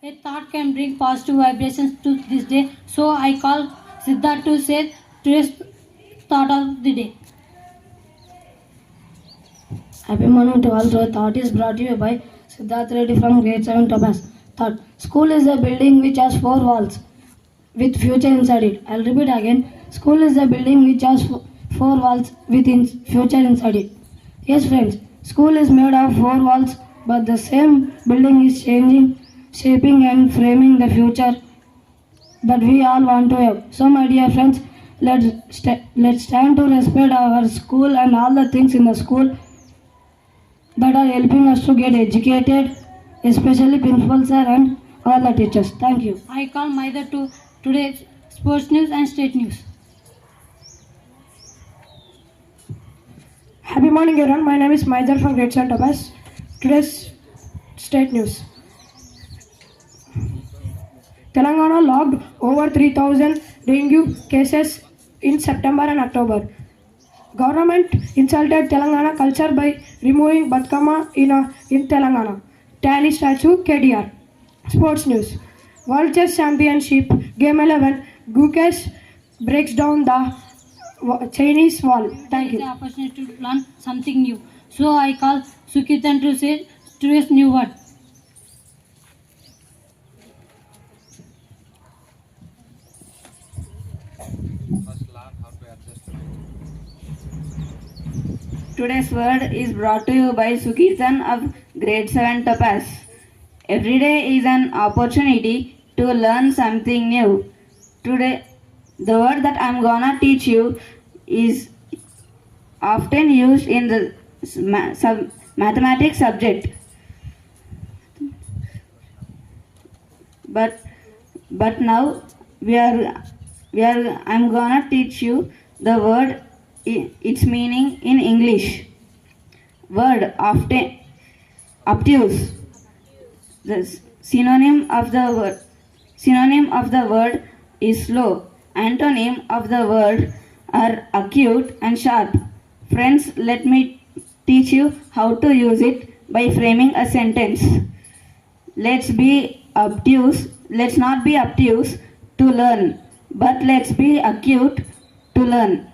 A thought can bring positive vibrations to this day, so I call Siddharth to say today's thought of the day. Happy morning to all. The thought is brought to you by Siddharth Reddy from Grade-VII Topaz. Thought. School is a building which has four walls with future inside it. I'll repeat again. School is a building which has four walls with future inside it. Yes, friends. School is made of four walls, but the same building is changing, shaping and framing the future that we all want to have. So, my dear friends, let's stand to respect our school and all the things in the school that are helping us to get educated, especially principal sir and all the teachers. Thank you. I call Maida to today's sports news and state news. Happy morning everyone, my name is Maidar from Grade-VII Topaz. Today's state news. Telangana logged over 3,000 dengue cases in September and October. Government insulted Telangana culture by removing Batkama in Telangana. Tally statue KDR. Sports news. World Chess Championship Game 11. Gukesh breaks down the Chinese wall. Thank you. The opportunity to learn something new. So I call Sukitan to say today's new word. Today's word is brought to you by Sukirtan of Grade-VII Topaz. Every day is an opportunity to learn something new. Today, the word that I'm gonna teach you is often used in the mathematics subject. But now I'm gonna teach you the word, its meaning in English. Word often obtuse. The synonym of the word is slow. Antonym of the word are acute and sharp. Friends, let me teach you how to use it by framing a sentence. Let's not be obtuse to learn, but let's be acute to learn.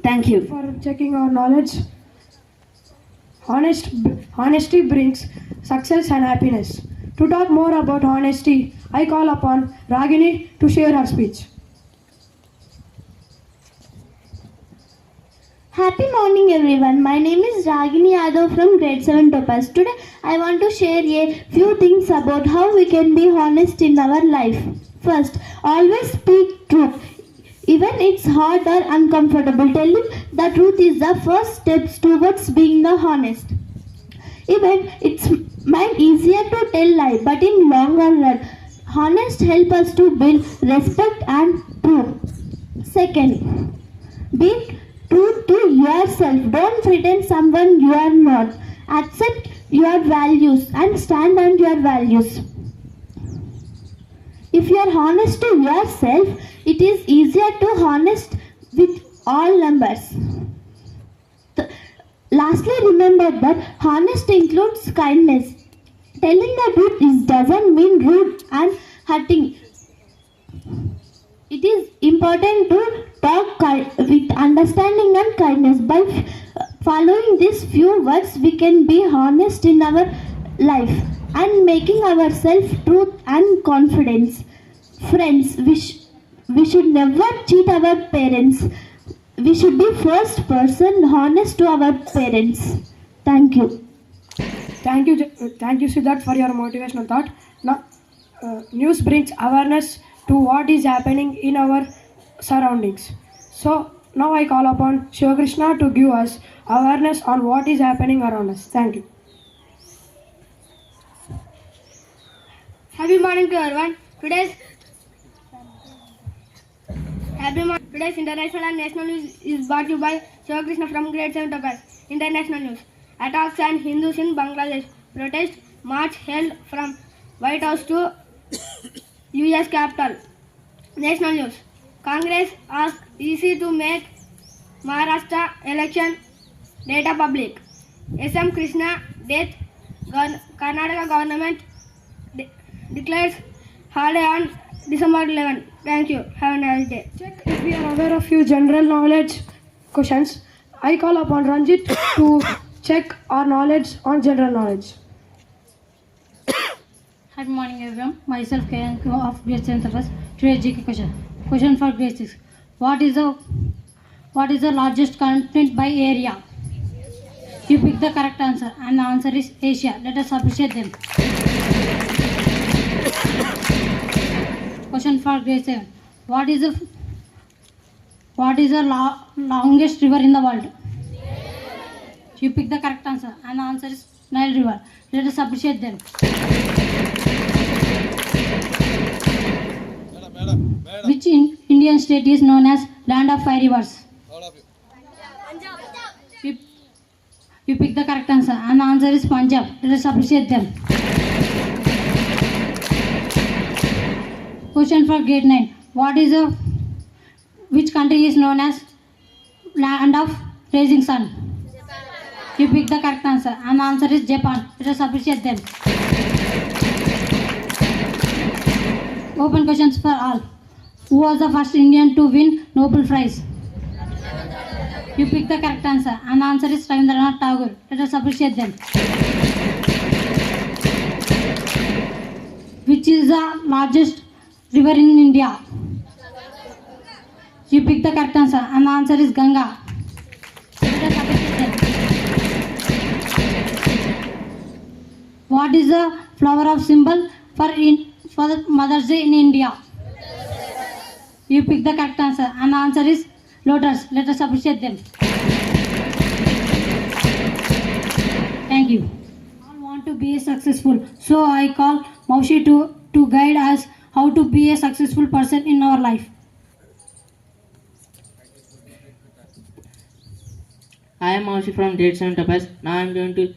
Thank you. For checking our knowledge, honesty brings success and happiness. To talk more about honesty, I call upon Ragini to share her speech. Happy morning everyone. My name is Ragini Yadav from Grade-VII Topaz. Today I want to share a few things about how we can be honest in our life. First, always speak truth. Even it's hard or uncomfortable, telling the truth is the first steps towards being the honest. Even it's might easier to tell lie, but in longer run, honest help us to build respect and truth. Second, be true to yourself. Don't pretend someone you are not. Accept your values and stand on your values. If you are honest to yourself, it is easier to honest with all numbers. Lastly, remember that honest includes kindness. Telling the truth doesn't mean rude and hurting. It is important to talk with understanding and kindness. By following these few words, we can be honest in our life and making ourselves truth and confidence. Friends, we should never cheat our parents. We should be first person honest to our parents. Thank you. Thank you, Siddharth, for your motivational thought. Now, news brings awareness to what is happening in our surroundings. So now I call upon Shivakrishna to give us awareness on what is happening around us. Thank you. Happy morning to everyone. Today's international and national news is brought to you by Shivakrishna from Grade-VII Topaz. International news. Attacks on Hindus in Bangladesh. Protest march held from White House to US Capitol. National news. Congress asked EC to make Maharashtra election data public. SM Krishna death. Karnataka government declares holiday on December 11. Thank you. Have a nice day. Check if we are aware of few general knowledge questions. I call upon Ranjit to check our knowledge on general knowledge. Good morning everyone. Myself Kayan of Grade-VII Topaz. Today GK question. Question for grade 6. What is the largest continent by area? You pick the correct answer and the answer is Asia. Let us appreciate them. Question for grade 7. What is the longest river in the world? You pick the correct answer and the answer is Nile River. Let us appreciate them. Which Indian state is known as Land of Five Rivers? You pick the correct answer and the answer is Punjab. Let us appreciate them. Question for grade 9. Which country is known as Land of Rising Sun? You pick the correct answer and the answer is Japan. Let us appreciate them. Open questions for all. Who was the first Indian to win Nobel Prize? You pick the correct answer and the answer is Rabindranath Tagore. Let us appreciate them. Which is the largest river in India? You pick the correct answer and the answer is Ganga. Let us appreciate them. What is the flower of symbol for the Mother's Day in India? You pick the correct answer and the answer is lotus. Let us appreciate them. Thank you. All want to be successful, so I call Maushi to guide us how to be a successful person in our life. I am Maushi from Grade-VII Topaz. Now I am going to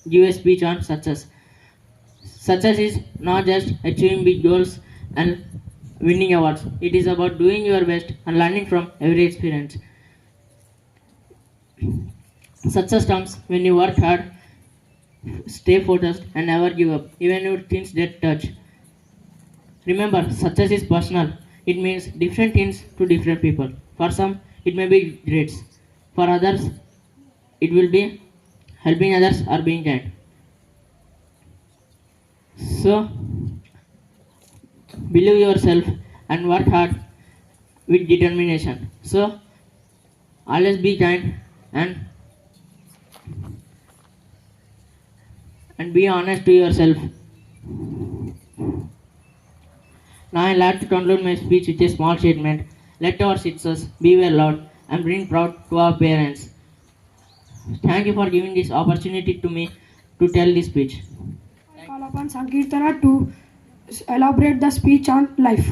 give a speech on success. Success is not just achieving big goals and winning awards. It is about doing your best and learning from every experience. Success comes when you work hard, stay focused, and never give up, even if things get touch. Remember, success is personal. It means different things to different people. For some, it may be grades. For others, it will be helping others or being kind. So, believe yourself and work hard with determination. So, always be kind and be honest to yourself. Now I like to conclude my speech with a small statement. Let our success be well loved and bring proud to our parents. Thank you for giving this opportunity to me to tell this speech. I call upon Sankirtana to elaborate the speech on life.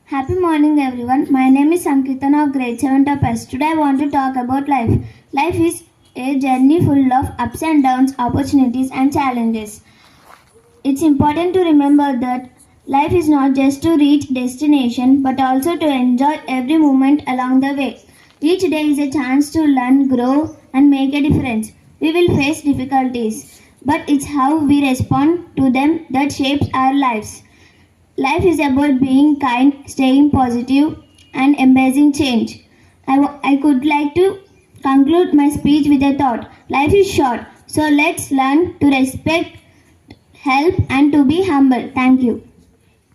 Happy morning everyone. My name is Sankirtana of Grade-VII Topaz. Today I want to talk about life. Life is a journey full of ups and downs, opportunities and challenges. It's important to remember that life is not just to reach destination but also to enjoy every moment along the way. Each day is a chance to learn, grow and make a difference. We will face difficulties, but it's how we respond to them that shapes our lives. Life is about being kind, staying positive and embracing change. I could like to conclude my speech with a thought. Life is short, so let's learn to respect, help and to be humble. Thank you.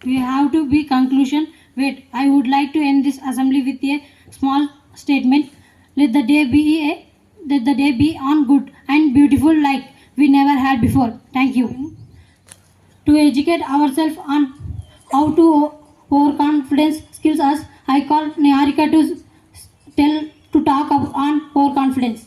We have to be conclusion. Wait, I would like to end this assembly with a small statement. Let the day be on good and beautiful like we never had before. Thank you. To educate ourselves on how to overconfidence skills us, I call Niharika to talk on overconfidence.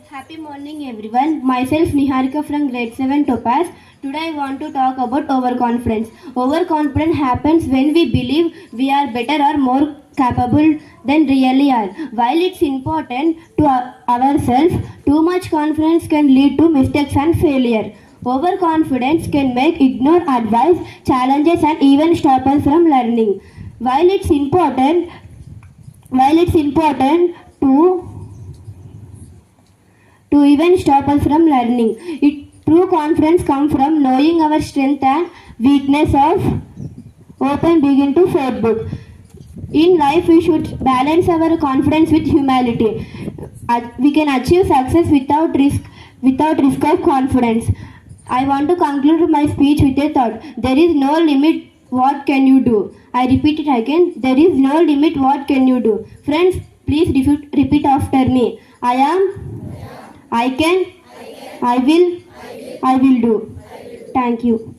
Happy morning everyone. Myself Niharika from Grade-VII Topaz. Today I want to talk about overconfidence. Overconfidence happens when we believe we are better or more capable than really are. While it's important to ourselves, too much confidence can lead to mistakes and failure. Overconfidence can make ignore advice, challenges and even stop us from learning. While it's important to to even stop us from learning. True confidence comes from knowing our strength and weakness of open begin to fourth book. In life, we should balance our confidence with humility. We can achieve success without risk of confidence. I want to conclude my speech with a thought. There is no limit. What can you do? I repeat it again. There is no limit. What can you do? Friends, please repeat after me. I am. I can. I will. I will do. Thank you.